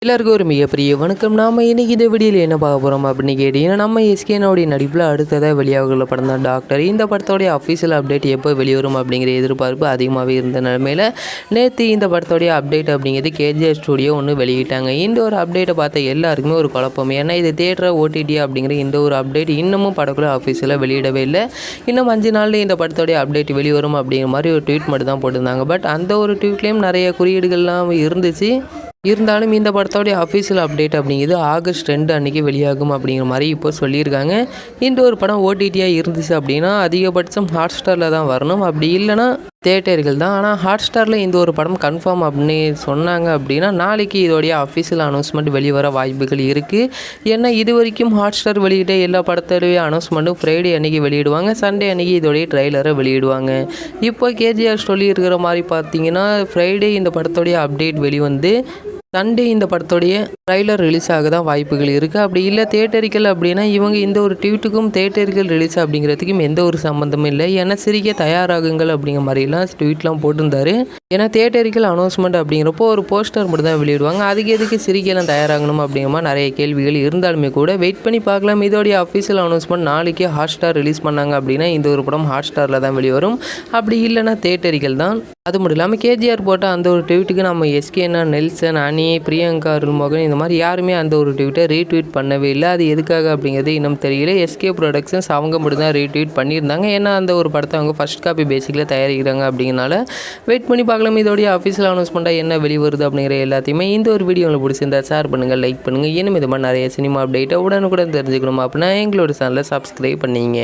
எல்லாருக்கும் ஒரு மிகப்பெரிய வணக்கம். நாம் இன்றைக்கி இந்த வீடியோவில் என்ன பார்க்க போகிறோம் அப்படின்னு கேட்டிங்கன்னா, நம்ம எஸ்கேனோடைய நடிப்பில் அடுத்ததாக வெளியாகுள்ள படம் தான் டாக்டர். இந்த படத்தோடைய அஃபீஷியல் அப்டேட் எப்போ வெளிவரும் அப்படிங்கிற எதிர்பார்ப்பு அதிகமாகவே இருந்த நிலைமையில் நேற்று இந்த படத்தோடைய அப்டேட் அப்படிங்கிறது கேஜிஆர் ஸ்டுடியோ ஒன்று வெளியிட்டாங்க. இந்த ஒரு அப்டேட்டை பார்த்த எல்லாருக்குமே ஒரு குழப்பம். ஏன்னா இது தேட்டர் ஓடிடி அப்படிங்கிற இந்த ஒரு அப்டேட் இன்னமும் படக்குள்ள அஃபீஷியலாக வெளியிடவே இல்லை. இன்னும் 5 நாளில் இந்த படத்தோடைய அப்டேட் வெளிவரும் அப்படிங்கிற மாதிரி ஒரு ட்வீட் மட்டும் தான் போட்டிருந்தாங்க. பட் அந்த ஒரு ட்வீட்லேயும் நிறைய குறியீடுகள்லாம் இருந்துச்சு. இருந்தாலும் இந்த படத்தோடைய அஃபீஷியல் அப்டேட் அப்படிங்கிறது ஆகஸ்ட் 2 அன்றைக்கி வெளியாகும் அப்படிங்கிற மாதிரி இப்போ சொல்லியிருக்காங்க. இந்த ஒரு படம் ஓடிடியாக இருந்துச்சு அப்படின்னா அதிகபட்சம் ஹாட்ஸ்டாரில் தான் வரணும், அப்படி இல்லைனா தேட்டர்கள் தான். ஆனால் ஹாட்ஸ்டாரில் இந்த ஒரு படம் கன்ஃபார்ம் அப்படின்னு சொன்னாங்க அப்படின்னா நாளைக்கு இதோடைய அஃபீஷியல் அனௌன்ஸ்மெண்ட் வெளிவர வாய்ப்புகள் இருக்குது. ஏன்னா இது வரைக்கும் ஹாட்ஸ்டார் வெளியிட்ட எல்லா படத்தோடைய அனௌன்ஸ்மெண்ட்டும் ஃப்ரைடே அன்றைக்கி வெளியிடுவாங்க, சண்டே அன்றைக்கி இதோடைய ட்ரெய்லரை வெளியிடுவாங்க. இப்போ கேஜிஆர் சொல்லியிருக்கிற மாதிரி பார்த்தீங்கன்னா ஃப்ரைடே இந்த படத்தோடைய அப்டேட் வெளிவந்து சண்டே இந்த படத்தோடைய ட்ரைலர் ரிலீஸ் ஆக தான் வாய்ப்புகள் இருக்குது. அப்படி இல்லை தேட்டரிக்கல் அப்படின்னா இவங்க இந்த ஒரு ட்வீட்டுக்கும் தேட்டரிக்கல் ரிலீஸ் அப்படிங்கிறதுக்கும் எந்த ஒரு சம்மந்தமும் இல்லை. ஏன்னா சிரிக்க தயாராகுங்கள் அப்படிங்கிற மாதிரிலாம் ட்வீட்லாம் போட்டிருந்தாரு. ஏன்னா தேட்டரிக்கல் அனௌன்ஸ்மெண்ட் அப்படிங்கிறப்போ ஒரு போஸ்டர் மட்டும் தான் வெளியிடுவாங்க, அதுக்கு எதுக்கு சிரிக்கலாம் தயாராகணும் அப்படிங்கிற மாதிரி நிறைய கேள்விகள் இருந்தாலுமே கூட வெயிட் பண்ணி பார்க்கலாம். இதோடைய அஃபீஷியல் அனௌன்ஸ்மெண்ட் நாளைக்கே ஹாட்ஸ்டார் ரிலீஸ் பண்ணாங்க அப்படின்னா இந்த ஒரு படம் ஹாட்ஸ்டாரில் தான் வெளிவரும், அப்படி இல்லைன்னா தேட்டரிக்கல் தான். அது மட்டும் இல்லாமல் கேஜிஆர் போட்ட அந்த ஒரு ட்வீட்டுக்கு நம்ம எஸ்கேனா, நெல்சன், அனி, பிரியங்கா, அருள்மோகன் இந்த மாதிரி யாருமே அந்த ஒரு ட்வீட்டை ரீட்வீட் பண்ணவே இல்லை. அது எதுக்காக அப்படிங்கிறது இன்னும் தெரியல. எஸ்கே ப்ரொடக்ஷன்ஸ் அவங்க மட்டும் தான் ரீட்வீட் பண்ணியிருந்தாங்க. ஏன்னா அந்த ஒரு படத்தை அவங்க ஃபர்ஸ்ட் காப்பி பேசிக்கில் தயாரிக்கிறாங்க அப்படிங்கிறனால வெயிட் பண்ணி பார்க்கலாம் இதோடைய அஃபீஷியல் அனௌன்ஸ்மெண்ட்டாக என்ன வெளிவருது அப்படிங்கிற எல்லாத்தையுமே. இந்த ஒரு வீடியோ உங்களுக்கு பிடிச்சிருந்தா ஷேர் பண்ணுங்கள், லைக் பண்ணுங்கள். இன்னும் இது மாதிரி நிறைய சினிமா அப்டேட்டை உடனுக்குடன் தெரிஞ்சுக்கணும் அப்படின்னா எங்களோட சேனலை சப்ஸ்கிரைப் பண்ணிங்க.